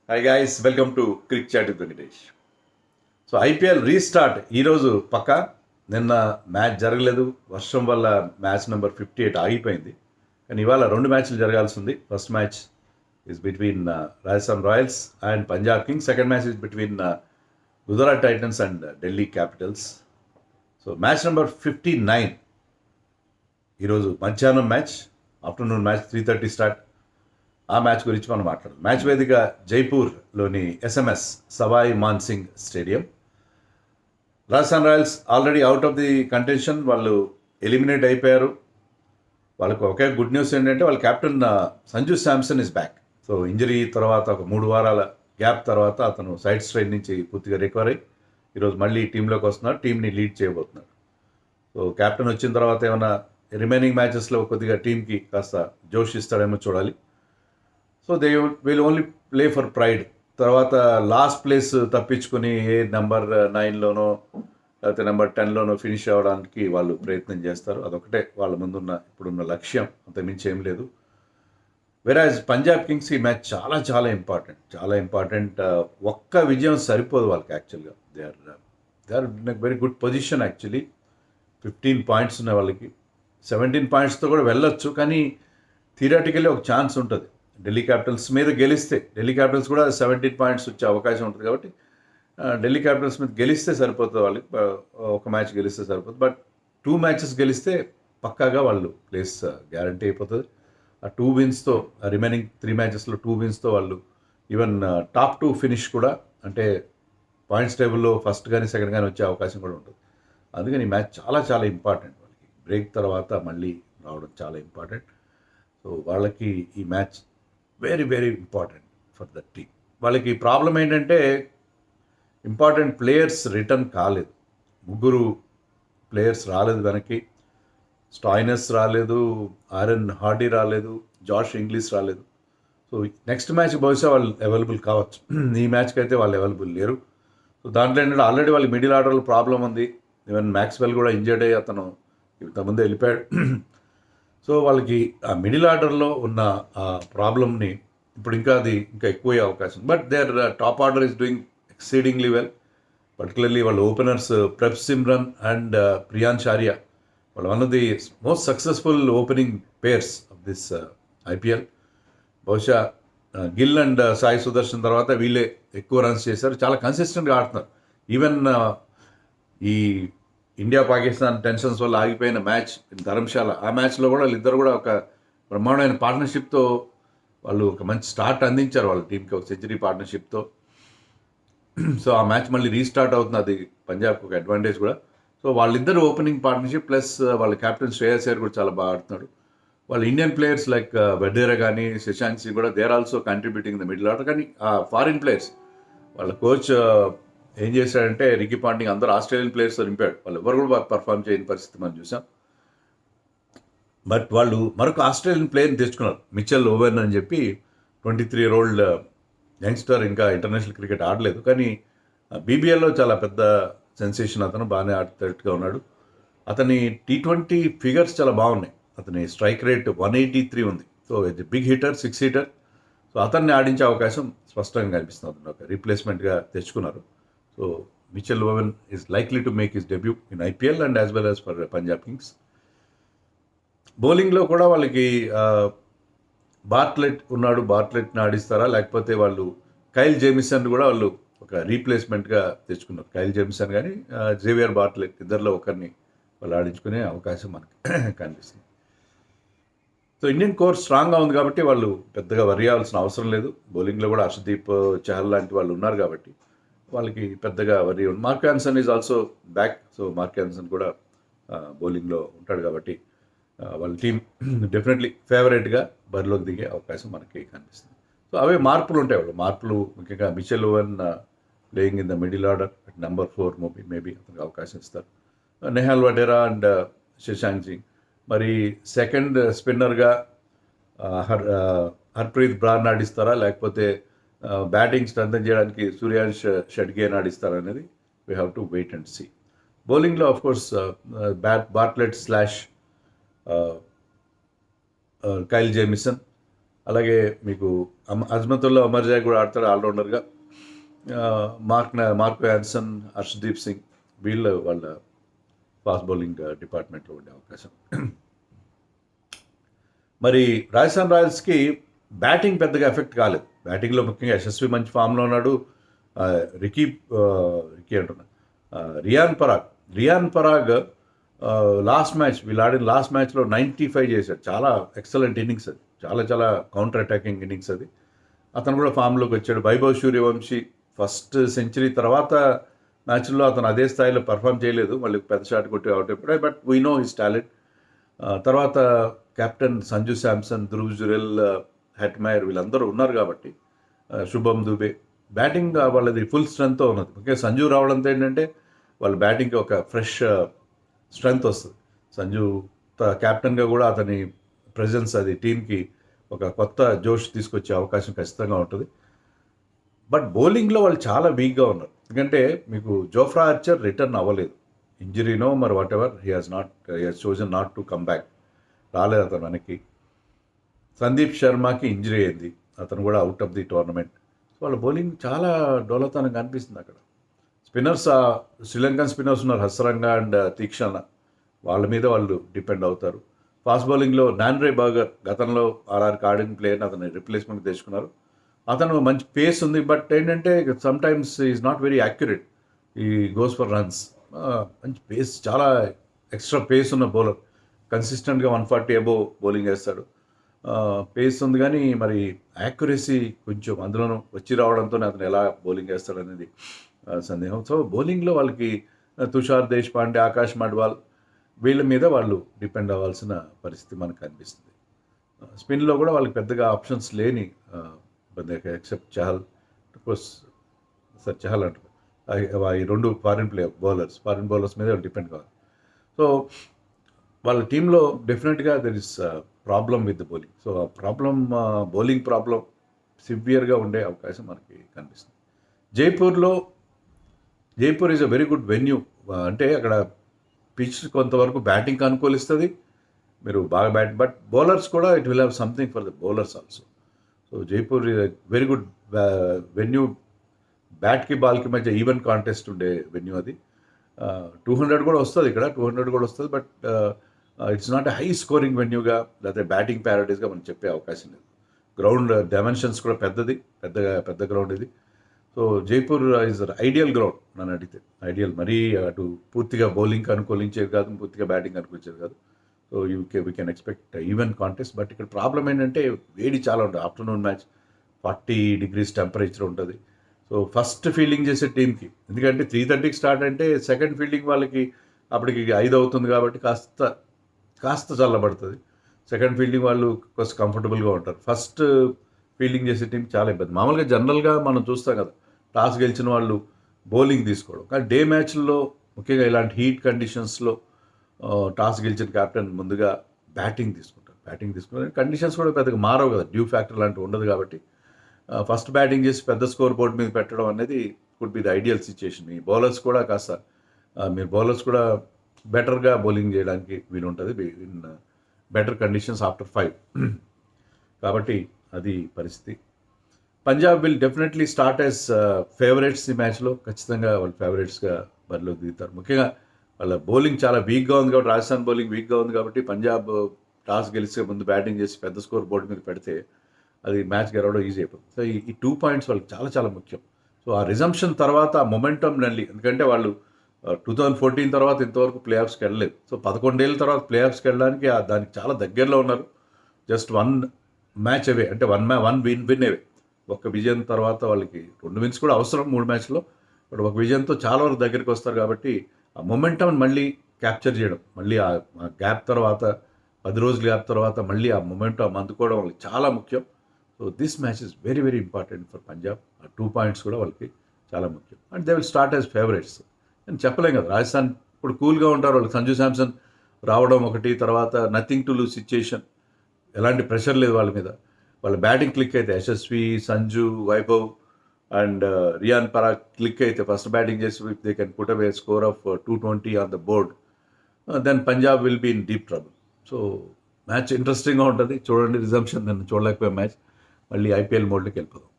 Hi guys, welcome to crick chat with Venkatesh. So IPL restart ఈరోజు పక్క. నిన్న match జరగలేదు, వర్షం వల్ల మ్యాచ్ నెంబర్ 58 ఆగిపోయింది. కానీ ఇవాళ రెండు మ్యాచ్లు జరగాల్సి ఉంది. First match is between Rajasthan Royals and Punjab Kings. Second match is between Gujarat Titans and Delhi Capitals. So match number 59 ఈరోజు మధ్యాహ్నం మ్యాచ్, ఆఫ్టర్నూన్ మ్యాచ్ 3:30 స్టార్ట్. ఆ మ్యాచ్ గురించి మనం మాట్లాడాలి. మ్యాచ్ వేదిక జైపూర్లోని SMS Sawai Mansingh stadium. Rajasthan Royals already out of the contention, వాళ్ళు ఎలిమినేట్ అయిపోయారు. వాళ్ళకు ఒకే గుడ్ న్యూస్ ఏంటంటే వాళ్ళ captain Sanju Samson is back. So injury తర్వాత ఒక 3 వారాల గ్యాప్ తర్వాత అతను సైడ్ స్ట్రెయిన్ నుంచి పూర్తిగా రికవర్ అయ్యి ఈరోజు మళ్ళీ టీంలోకి వస్తున్నారు, టీంని లీడ్ చేయబోతున్నారు. సో కెప్టెన్ వచ్చిన తర్వాత ఏమైనా రిమైనింగ్ మ్యాచెస్లో కొద్దిగా టీంకి కాస్త జోష్ ఇస్తాడేమో చూడాలి. So they will only play for pride. తర్వాత లాస్ట్ ప్లేస్ తప్పించుకొని ఏ నెంబర్ 9లోనో లేకపోతే నెంబర్ 10లోనో ఫినిష్ అవ్వడానికి వాళ్ళు ప్రయత్నం చేస్తారు. అదొకటే వాళ్ళ ముందున్న ఇప్పుడున్న లక్ష్యం, అంతకుమించి ఏం లేదు. వెరాజ్ పంజాబ్ కింగ్స్ ఈ మ్యాచ్ చాలా చాలా ఇంపార్టెంట్. ఒక్క విజయం సరిపోదు వాళ్ళకి యాక్చువల్గా. They are in very good position actually. 15 points ఉన్నాయి వాళ్ళకి. 17 పాయింట్స్తో కూడా వెళ్ళొచ్చు, కానీ థియరాటికల్లీ ఒక ఛాన్స్ ఉంటుంది. ఢిల్లీ క్యాపిటల్స్ మీద గెలిస్తే, ఢిల్లీ క్యాపిటల్స్ కూడా 17 పాయింట్స్ వచ్చే అవకాశం ఉంటుంది. కాబట్టి ఢిల్లీ క్యాపిటల్స్ మీద గెలిస్తే సరిపోతుంది వాళ్ళకి. ఒక మ్యాచ్ గెలిస్తే సరిపోతుంది. బట్ 2 మ్యాచెస్ గెలిస్తే పక్కాగా వాళ్ళు ప్లేస్ గ్యారంటీ అయిపోతుంది. ఆ 2 విన్స్తో, రిమైనింగ్ 3 మ్యాచెస్లో 2 విన్స్తో వాళ్ళు ఈవెన్ టాప్ 2 ఫినిష్ కూడా, అంటే పాయింట్స్ టేబుల్లో ఫస్ట్ కానీ సెకండ్ కానీ వచ్చే అవకాశం కూడా ఉంటుంది. అందుకని ఈ మ్యాచ్ చాలా చాలా ఇంపార్టెంట్ వాళ్ళకి. బ్రేక్ తర్వాత మళ్ళీ రావడం చాలా ఇంపార్టెంట్. సో వాళ్ళకి ఈ match very very important for the team. వాళ్ళకి ప్రాబ్లం ఏంటంటే ఇంపార్టెంట్ ప్లేయర్స్ రిటర్న్ కాలేదు. 3 ప్లేయర్స్ రాలేదు వెనక్కి. స్టాయినస్ రాలేదు, ఆరన్ హార్డీ రాలేదు, జాష్ ఇంగ్లీష్ రాలేదు. సో నెక్స్ట్ మ్యాచ్ బహుశా వాళ్ళు అవైలబుల్ కావచ్చు. ఈ మ్యాచ్కి అయితే వాళ్ళు అవైలబుల్ లేరు. సో దాంట్లో ఏంటంటే ఆల్రెడీ వాళ్ళకి మిడిల్ ఆర్డర్లో ప్రాబ్లం ఉంది. ఈవెన్ మ్యాక్స్వెల్ కూడా ఇంజర్డ్ అయ్యి అతను ఇంతకుముందే వెళ్ళిపోయాడు. సో వాళ్ళకి ఆ మిడిల్ ఆర్డర్లో ఉన్న ఆ ప్రాబ్లమ్ని ఇప్పుడు ఇంకా ఎక్కువ అవకాశం. But their top order is doing exceedingly well. Particularly వాళ్ళ ఓపెనర్స్ ప్రభ్ సిమ్రన్ అండ్ ప్రియాన్ చారియా, వాళ్ళు one of the most successful opening pairs of this IPL. బహుశా గిల్ అండ్ సాయి సుదర్శన్ తర్వాత వీళ్ళే ఎక్కువ రన్స్ చేశారు. చాలా కన్సిస్టెంట్గా ఆడుతున్నారు. ఈవెన్ ఈ ఇండియా పాకిస్తాన్ టెన్షన్స్ వల్ల ఆగిపోయిన మ్యాచ్ ధర్మశాల, ఆ మ్యాచ్లో కూడా వాళ్ళిద్దరు కూడా ఒక బ్రహ్మాండమైన పార్ట్నర్షిప్తో వాళ్ళు ఒక మంచి స్టార్ట్ అందించారు వాళ్ళ టీంకి, ఒక సెంచరీ పార్ట్నర్షిప్తో. సో ఆ మ్యాచ్ మళ్ళీ రీస్టార్ట్ అవుతుంది, అది పంజాబ్కి ఒక అడ్వాంటేజ్ కూడా. సో వాళ్ళిద్దరు ఓపెనింగ్ పార్ట్నర్షిప్ ప్లస్ వాళ్ళ కెప్టెన్ శ్రేయస్ అయ్యర్ కూడా చాలా బాగా ఆడుతున్నాడు. వాళ్ళ ఇండియన్ ప్లేయర్స్ లైక్ వడ్డేరా కానీ శశాంక్ సింగ్ కూడా they are also contributing the middle order. కానీ ఆ ఫారిన్ ప్లేయర్స్, వాళ్ళ కోచ్ ఏం చేశాడంటే రికీ పాంటింగ్ అందరూ ఆస్ట్రేలియన్ ప్లేయర్స్తో నింపాడు. వాళ్ళు ఎవరు కూడా పర్ఫామ్ చేయని పరిస్థితి మనం చూసాం. బట్ వాళ్ళు మరొక ఆస్ట్రేలియన్ ప్లేయర్ని తెచ్చుకున్నారు, మిచెల్ ఓవెన్ అని చెప్పి. 23 year old యంగ్స్టర్, ఇంకా ఇంటర్నేషనల్ క్రికెట్ ఆడలేదు, కానీ బీబీఎల్లో చాలా పెద్ద సెన్సేషన్. అతను బాగానే ఆడుతున్నట్టుగా ఉన్నాడు. అతని T20 ఫిగర్స్ చాలా బాగున్నాయి. అతని స్ట్రైక్ రేట్ 183 ఉంది. సో ఇది బిగ్ హిటర్, 6 hitter. సో అతన్ని ఆడించే అవకాశం స్పష్టంగా కనిపిస్తుంది. అతను ఒక రీప్లేస్మెంట్గా తెచ్చుకున్నారు. So Mitchell Owen is likely to make his debut in IPL and as well as for Punjab Kings. బౌలింగ్లో కూడా వాళ్ళకి బార్ట్లెట్ ఉన్నాడు. బార్ట్లెట్ని ఆడిస్తారా, లేకపోతే వాళ్ళు కైల్ జేమిసన్ కూడా వాళ్ళు ఒక రీప్లేస్మెంట్గా తెచ్చుకున్నారు. కైల్ జేమిసన్ కానీ జేవియర్ బార్ట్లెట్, ఇద్దరిలో ఒకరిని వాళ్ళు ఆడించుకునే అవకాశం మనకి కనిపిస్తుంది. సో ఇండియన్ కోర్ స్ట్రాంగ్గా ఉంది కాబట్టి వాళ్ళు పెద్దగా వరి అవ్వాల్సిన అవసరం లేదు. బౌలింగ్లో కూడా హర్షదీప్, చహల్ లాంటి వాళ్ళు ఉన్నారు కాబట్టి వాళ్ళకి పెద్దగా వరి ఉంది. Mark Jansen is also back. So mark Jansen కూడా బౌలింగ్లో ఉంటాడు కాబట్టి వాళ్ళ టీం డెఫినెట్లీ ఫేవరెట్గా బరిలోకి దిగే అవకాశం మనకి కనిపిస్తుంది. సో అవే మార్పులు ఉంటాయి. వాళ్ళు మార్పులు ముఖ్యంగా Mitchell Owen playing in the middle order at number 4 maybe అతనికి అవకాశం ఇస్తారు. నెహాల్ వడేరా అండ్ శశాంక్ సింగ్. మరి సెకండ్ స్పిన్నర్గా హర్ప్రీత్ బ్రార్ ఆడిస్తారా, లేకపోతే బ్యాటింగ్ స్ట్రెంథన్ చేయడానికి సూర్యాంష్ షడ్గే ఆడిస్తారా అనేది we have to wait and see. బౌలింగ్లో of course Bartlett / Kyle Jamieson, అలాగే మీకు అజ్మతుల్లా అమర్జాయ్ కూడా ఆడతాడు ఆల్రౌండర్గా. మార్క్ యాన్సన్, హర్షదీప్ సింగ్ వాళ్ళ ఫాస్ట్ బౌలింగ్ డిపార్ట్మెంట్లో ఉండే అవకాశం. మరి రాజస్థాన్ రాయల్స్కి బ్యాటింగ్ పెద్దగా ఎఫెక్ట్ కాలేదు. బ్యాటింగ్లో ముఖ్యంగా యశస్వి మంచి ఫామ్లో ఉన్నాడు. రికీ అంటున్నా రియాన్ పరాగ్ లాస్ట్ మ్యాచ్ వీళ్ళు ఆడిన లాస్ట్ మ్యాచ్లో 95 చేశాడు. చాలా ఎక్సలెంట్ ఇన్నింగ్స్ అది, చాలా కౌంటర్ అటాకింగ్ ఇన్నింగ్స్ అది. అతను కూడా ఫామ్లోకి వచ్చాడు. వైభవ్ సూర్యవంశీ ఫస్ట్ సెంచరీ తర్వాత మ్యాచ్లో అతను అదే స్థాయిలో పర్ఫామ్ చేయలేదు, మళ్ళీ పెద్ద షాట్ కొట్టి అవుట్ అయిపోయాడు. But we know his talent. తర్వాత కెప్టెన్ సంజు శాంసన్, ధ్రువ్ జురెల్, హెట్మైర్ వీళ్ళందరూ ఉన్నారు కాబట్టి, శుభమ్ దుబే బ్యాటింగ్ వాళ్ళది ఫుల్ స్ట్రెంగ్త్తో ఉన్నది. ముఖ్యంగా సంజు రావడంతో ఏంటంటే వాళ్ళ బ్యాటింగ్కి ఒక ఫ్రెష్ స్ట్రెంగ్త్ వస్తుంది. సంజు కెప్టెన్గా కూడా అతని ప్రెజెన్స్ అది టీంకి ఒక కొత్త జోష్ తీసుకొచ్చే అవకాశం ఖచ్చితంగా ఉంటుంది. బట్ బౌలింగ్లో వాళ్ళు చాలా వీక్గా ఉన్నారు. ఎందుకంటే మీకు జోఫ్రా ఆర్చర్ రిటర్న్ అవ్వలేదు, ఇంజరీనో మరి what ever, he has chosen not to come back, రాలేదు అతను వెనక్కి. సందీప్ శర్మకి ఇంజరీ అయింది, అతను కూడా అవుట్ ఆఫ్ ది టోర్నమెంట్. వాళ్ళ బౌలింగ్ చాలా డోలతనంగా అనిపిస్తుంది అక్కడ. స్పిన్నర్స్, శ్రీలంకన్ స్పిన్నర్స్ ఉన్నారు, హస్రంగా అండ్ తీక్షణ, వాళ్ళ మీద వాళ్ళు డిపెండ్ అవుతారు. ఫాస్ట్ బౌలింగ్లో నాన్రే బాగర్ గతంలో ఆర్ఆర్కి ఆడిన ప్లేయర్ని అతను రిప్లేస్మెంట్ తెచ్చుకున్నారు. అతను మంచి పేస్ ఉంది, బట్ ఏంటంటే some times is not very accurate, ఈ గోస్ ఫర్ రన్స్. మంచి పేస్, చాలా ఎక్స్ట్రా పేస్ ఉన్న బౌలర్, కన్సిస్టెంట్గా 140 అబోవ్ బౌలింగ్ వేస్తాడు. పేస్ ఉంది కానీ మరి యాక్యురసీ కొంచెం అందులోనూ వచ్చి రావడంతో అతను ఎలా బౌలింగ్ వేస్తాడు అనేది సందేహం. సో బౌలింగ్లో వాళ్ళకి తుషార్ దేశ్పాండే, ఆకాష్ మడ్వాల్ వీళ్ళ మీద వాళ్ళు డిపెండ్ అవ్వాల్సిన పరిస్థితి మనకు కనిపిస్తుంది. స్పిన్లో కూడా వాళ్ళకి పెద్దగా ఆప్షన్స్ లేని, except Chahal, course sir Chahal అంటారు, ఈ 2 ఫారిన్ బౌలర్స్ మీద డిపెండ్ కావాలి. సో వాళ్ళ టీంలో డెఫినెట్గా there is problem with the bowling. So ఆ ప్రాబ్లం, బౌలింగ్ ప్రాబ్లం సివియర్గా ఉండే అవకాశం మనకి కనిపిస్తుంది. Jaipur is a very good venue. అంటే అక్కడ పిచ్ కొంతవరకు బ్యాటింగ్కి అనుకూలిస్తుంది, మీరు బాగా బట్ బౌలర్స్ కూడా it will have something for the bowlers also. So Jaipur very good venue, బ్యాట్కి బాల్కి మధ్య ఈవెన్ కాంటెస్ట్ ఉండే వెన్యూ అది. 200 కూడా వస్తుంది ఇక్కడ, 200 కూడా వస్తుంది. But it's not a high scoring వెన్యూగా లేకపోతే బ్యాటింగ్ ప్యారడైజ్గా మనం చెప్పే అవకాశం లేదు. గ్రౌండ్ డైమెన్షన్స్ కూడా పెద్ద గ్రౌండ్ ఇది. So Jaipur is ideal ground నన్ను అడిగితే. ఐడియల్, మరీ అటు పూర్తిగా బౌలింగ్కి అనుకూలించేది కాదు, పూర్తిగా బ్యాటింగ్ అనుకూలించేది కాదు. So we can expect even contest. But ఇక్కడ ప్రాబ్లం ఏంటంటే వేడి చాలా ఉంటుంది. ఆఫ్టర్నూన్ మ్యాచ్ 40 degrees టెంపరేచర్ ఉంటుంది. సో ఫస్ట్ ఫీల్డింగ్ చేసే టీంకి, ఎందుకంటే 3:30కి స్టార్ట్ అంటే సెకండ్ ఫీల్డింగ్ వాళ్ళకి అప్పటికి 5 అవుతుంది కాబట్టి కాస్త చల్లబడుతుంది. సెకండ్ ఫీల్డింగ్ వాళ్ళు కొంచెం కంఫర్టబుల్గా ఉంటారు. ఫస్ట్ ఫీల్డింగ్ చేసే టీం చాలా ఇబ్బంది. మామూలుగా జనరల్గా మనం చూస్తాం కదా, టాస్ గెలిచిన వాళ్ళు బౌలింగ్ తీసుకోవడం. కానీ డే మ్యాచ్ల్లో ముఖ్యంగా ఇలాంటి హీట్ కండిషన్స్లో టాస్ గెలిచిన కెప్టెన్ ముందుగా బ్యాటింగ్ తీసుకుంటారు. కండిషన్స్ కూడా పెద్దగా మారవు కదా, డ్యూ ఫ్యాక్టర్ లాంటివి ఉండదు కాబట్టి ఫస్ట్ బ్యాటింగ్ చేసి పెద్ద స్కోర్ బోర్డ్ మీద పెట్టడం అనేది could be the ideal situation. Me bowlers కూడా కాస్త మీరు బెటర్గా బౌలింగ్ చేయడానికి వీలు ఉంటుంది ఇన్ బెటర్ కండిషన్స్ ఆఫ్టర్ 5. కాబట్టి అది పరిస్థితి. Punjab will definitely start as favourites ఈ మ్యాచ్లో. ఖచ్చితంగా వాళ్ళు ఫేవరెట్స్గా బరిలో దిగుతారు. ముఖ్యంగా వాళ్ళ బౌలింగ్ చాలా వీక్గా ఉంది కాబట్టి, రాజస్థాన్ బౌలింగ్ వీక్గా ఉంది కాబట్టి పంజాబ్ టాస్ గెలిచే ముందు బ్యాటింగ్ చేసి పెద్ద స్కోర్ బోర్డు మీద పెడితే అది మ్యాచ్ గెలవడం ఈజీ అయిపోతుంది. సో ఈ 2 points వాళ్ళకి చాలా ముఖ్యం. సో ఆ రిజంప్షన్ తర్వాత ఆ మొమెంటం నల్లి, ఎందుకంటే వాళ్ళు 2014 తర్వాత ఇంతవరకు ప్లే ఆఫ్స్కి వెళ్ళలేదు. సో 11 ఏళ్ళ తర్వాత ప్లే ఆఫ్స్కి వెళ్ళడానికి దానికి చాలా దగ్గరలో ఉన్నారు. జస్ట్ 1 మ్యాచ్ అవే, అంటే 1 విన్ అవే. ఒక విజయం తర్వాత వాళ్ళకి 2 wins కూడా అవసరం 3 మ్యాచ్లో. బట్ ఒక విజయంతో చాలా వరకు దగ్గరికి వస్తారు కాబట్టి ఆ మొమెంటం మళ్ళీ క్యాప్చర్ చేయడం, మళ్ళీ ఆ గ్యాప్ తర్వాత 10 రోజుల గ్యాప్ తర్వాత మళ్ళీ ఆ మొమెంటం అందుకోవడం వాళ్ళకి చాలా ముఖ్యం. So this match is very important for Punjab. ఆ 2 points కూడా వాళ్ళకి చాలా ముఖ్యం. And they will start as favourites అని చెప్పలేం కదా. రాజస్థాన్ ఇప్పుడు కూల్గా ఉంటారు. వాళ్ళు సంజు శాంసన్ రావడం ఒకటి, తర్వాత నథింగ్ టు లూజ్ సిచ్యుయేషన్, ఎలాంటి ప్రెషర్ లేదు వాళ్ళ మీద. వాళ్ళ బ్యాటింగ్ క్లిక్ అయితే యశస్వి, సంజు, వైభవ్ అండ్ రియాన్ పరాగ్ క్లిక్ అయితే ఫస్ట్ బ్యాటింగ్ చేసి if they can put away score of 220 on the board, then Punjab will be in deep trouble. So match ఇంట్రెస్టింగ్గా ఉంటుంది. చూడండి, రిజంప్షన్, నేను చూడలేకపోయే మ్యాచ్. మళ్ళీ ఐపీఎల్ మోడ్లోకి వెళ్ళిపోదాం.